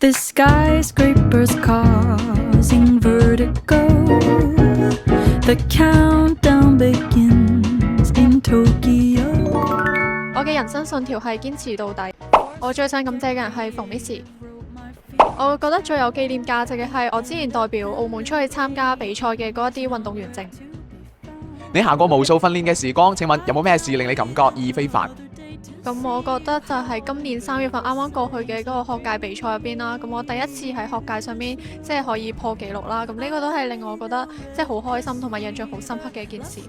The skyscrapers causing vertigo. The countdown begins in Tokyo. 我嘅人生信條係堅持到底。我最想感謝嘅人係馮 Miss。我覺得最有紀念價值嘅係我之前代表澳門出去參加比賽嘅嗰一啲運動員證。你行過無數訓練嘅時光，請問有冇咩事令你感覺意非凡？咁我覺得就係今年3月份啱啱過去嘅嗰個學界比賽入邊啦，咁我第一次喺學界上面即係可以破紀錄啦，咁呢個都係令我覺得即係好開心同埋印象好深刻嘅一件事。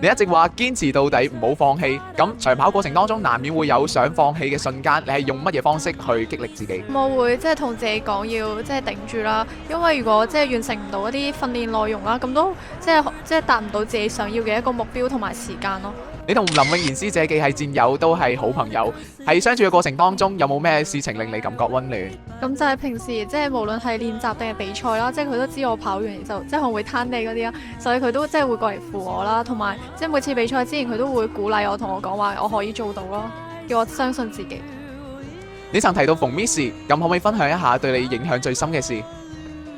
你一直話堅持到底，唔好放棄。咁長跑過程當中難免會有想放棄嘅瞬間，你係用乜嘢方式去激勵自己？我會即係同自己講要即係頂住啦，因為如果即係完成唔到一啲訓練內容啦，咁都即係達唔到自己想要嘅一個目標同埋時間咯。你同林詠賢師姐既係戰友，都係好朋友。喺相處嘅過程當中，有冇咩事情令你感覺溫暖？咁就係平時即係無論係練習定係比賽啦，即係佢都知我跑完就即係可能會攤地嗰啲啦，所以佢都即係會過嚟扶我啦，同埋即係每次比賽之前佢都會鼓勵我，同我講話我可以做到咯，叫我相信自己。你曾提到馮 Miss，咁可唔可以分享一下對你影響最深嘅事？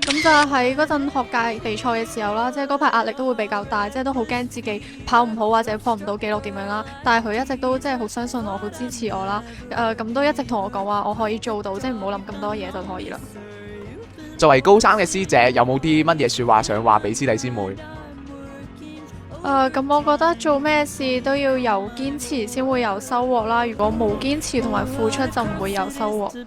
咁就喺嗰陣學界比賽嘅時候啦，即係嗰排壓力都會比較大，即係都好驚自己跑唔好或者破唔到紀錄點樣啦。但係佢一直都即係好相信我，好支持我啦。咁都一直同我講話我可以做到，即係唔好諗咁多嘢就可以啦。作為高3嘅師姐，有冇啲乜嘢説話想話俾師弟師妹？咁我覺得做咩事都要有堅持先會有收穫啦。如果冇堅持同埋付出，就唔會有收穫。